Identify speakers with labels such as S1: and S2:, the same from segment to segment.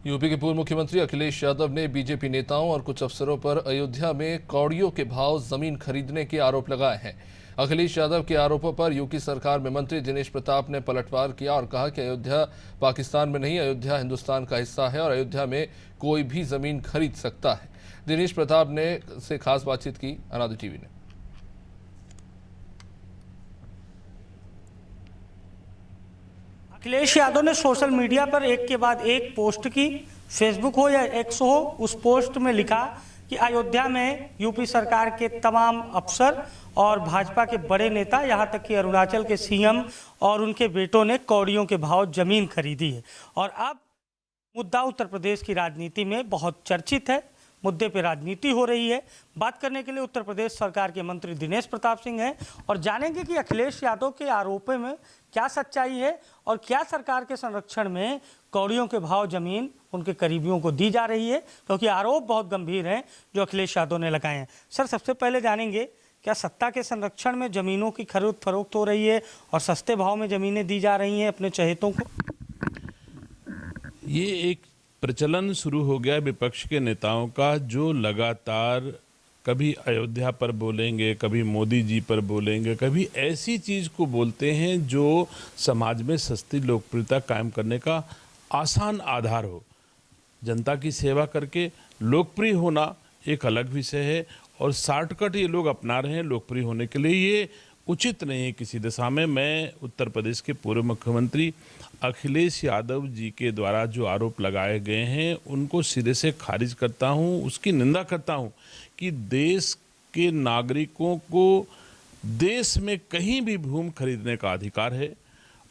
S1: UP के पूर्व मुख्यमंत्री अखिलेश यादव ने बीजेपी नेताओं और कुछ अफसरों पर अयोध्या में कौड़ियों के भाव जमीन खरीदने के आरोप लगाए हैं। अखिलेश यादव के आरोपों पर यूपी सरकार में मंत्री दिनेश प्रताप ने पलटवार किया और कहा कि अयोध्या पाकिस्तान में नहीं, अयोध्या हिंदुस्तान का हिस्सा है और अयोध्या में कोई भी जमीन खरीद सकता है। दिनेश प्रताप ने से खास बातचीत की अनादि टीवी ने।
S2: अखिलेश यादव ने सोशल मीडिया पर एक के बाद एक पोस्ट की। फेसबुक हो या एक्स हो, उस पोस्ट में लिखा कि अयोध्या में यूपी सरकार के तमाम अफसर और भाजपा के बड़े नेता, यहाँ तक कि अरुणाचल के सीएम और उनके बेटों ने कौड़ियों के भाव जमीन खरीदी है। और अब मुद्दा उत्तर प्रदेश की राजनीति में बहुत चर्चित है। मुद्दे पे राजनीति हो रही है। बात करने के लिए उत्तर प्रदेश सरकार के मंत्री दिनेश प्रताप सिंह हैं और जानेंगे कि अखिलेश यादव के आरोपों में क्या सच्चाई है और क्या सरकार के संरक्षण में कौड़ियों के भाव जमीन उनके करीबियों को दी जा रही है, क्योंकि आरोप बहुत गंभीर हैं जो अखिलेश यादव ने लगाए हैं। सर, सबसे पहले जानेंगे, क्या सत्ता के संरक्षण में जमीनों की खरीद फरोख्त हो रही है और सस्ते भाव में जमीनें दी जा रही हैं अपने चहेतों को?
S3: ये एक प्रचलन शुरू हो गया विपक्ष के नेताओं का, जो लगातार कभी अयोध्या पर बोलेंगे, कभी मोदी जी पर बोलेंगे, कभी ऐसी चीज़ को बोलते हैं जो समाज में सस्ती लोकप्रियता कायम करने का आसान आधार हो। जनता की सेवा करके लोकप्रिय होना एक अलग विषय है और शॉर्टकट ये लोग अपना रहे हैं लोकप्रिय होने के लिए। ये उचित नहीं है किसी दिशा में। मैं उत्तर प्रदेश के पूर्व मुख्यमंत्री अखिलेश यादव जी के द्वारा जो आरोप लगाए गए हैं उनको सिरे से खारिज करता हूं, उसकी निंदा करता हूं कि देश के नागरिकों को देश में कहीं भी भूमि खरीदने का अधिकार है।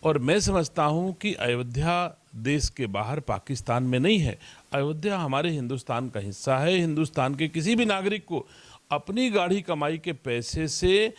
S3: और मैं समझता हूं कि अयोध्या देश के बाहर पाकिस्तान में नहीं है। अयोध्या हमारे हिंदुस्तान का हिस्सा है। हिंदुस्तान के किसी भी नागरिक को अपनी गाढ़ी कमाई के पैसे से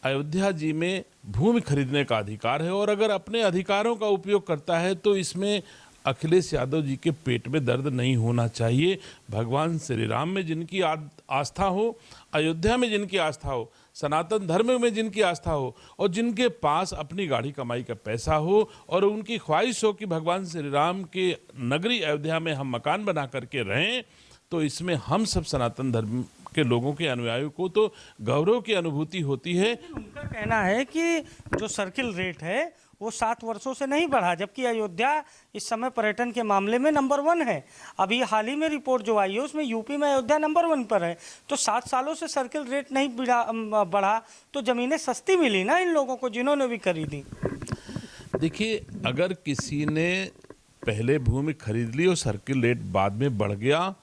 S3: अयोध्या जी में भूमि खरीदने का अधिकार है। और अगर अपने अधिकारों का उपयोग करता है तो इसमें अखिलेश यादव जी के पेट में दर्द नहीं होना चाहिए। भगवान श्री राम में जिनकी आस्था हो, अयोध्या में जिनकी आस्था हो, सनातन धर्म में जिनकी आस्था हो और जिनके पास अपनी गाढ़ी कमाई का पैसा हो और उनकी ख्वाहिश हो कि भगवान श्री राम के नगरी अयोध्या में हम मकान बना करके रहें, तो इसमें हम सब सनातन धर्म के लोगों के अनुयायियों को तो गौरव की अनुभूति होती है।
S2: उनका कहना है कि जो सर्किल रेट है वो 7 वर्षों से नहीं बढ़ा, जबकि अयोध्या इस समय पर्यटन के मामले में नंबर 1 है। अभी हाल ही में रिपोर्ट जो आई है उसमें यूपी में अयोध्या नंबर 1 पर है। तो 7 सालों से सर्किल रेट नहीं बढ़ा तो ज़मीनें सस्ती मिली ना इन लोगों को जिन्होंने भी खरीदी।
S3: देखिए, अगर किसी ने पहले भूमि खरीद ली और सर्किल रेट बाद में बढ़ गया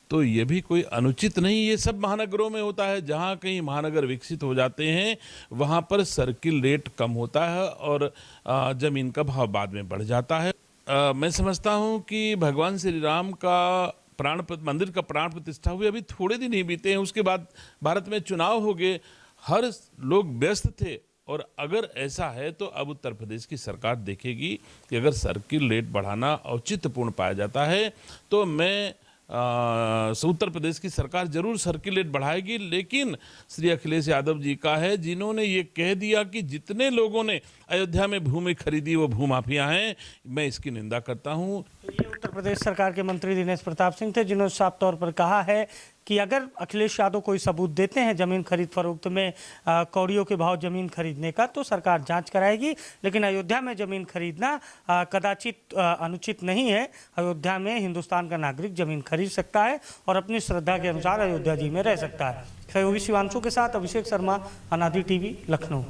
S3: तो ये भी कोई अनुचित नहीं। ये सब महानगरों में होता है। जहाँ कहीं महानगर विकसित हो जाते हैं वहाँ पर सर्किल रेट कम होता है और ज़मीन का भाव बाद में बढ़ जाता है। मैं समझता हूँ कि भगवान श्री राम का मंदिर का प्राण प्रतिष्ठा हुई अभी थोड़े दिन ही बीते हैं, उसके बाद भारत में चुनाव हो गए, हर लोग व्यस्त थे। और अगर ऐसा है तो अब उत्तर प्रदेश की सरकार देखेगी कि अगर सर्किल रेट बढ़ाना औचित्यपूर्ण पाया जाता है तो मैं उत्तर प्रदेश की सरकार जरूर सर्किल रेट बढ़ाएगी। लेकिन श्री अखिलेश यादव जी का है, जिन्होंने ये कह दिया कि जितने लोगों ने अयोध्या में भूमि खरीदी वो भूमाफिया हैं, मैं इसकी निंदा करता हूं।
S2: ये उत्तर प्रदेश सरकार के मंत्री दिनेश प्रताप सिंह थे, जिन्होंने साफ तौर पर कहा है कि अगर अखिलेश यादव कोई सबूत देते हैं जमीन खरीद फरोख्त में कौड़ियों के भाव जमीन खरीदने का तो सरकार जांच कराएगी। लेकिन अयोध्या में जमीन खरीदना कदाचित अनुचित नहीं है। अयोध्या में हिंदुस्तान का नागरिक जमीन खरीद सकता है और अपनी श्रद्धा के अनुसार अयोध्या जी में रह सकता है। सहयोगी शिवांशु के साथ अभिषेक शर्मा, अनादि टीवी, लखनऊ।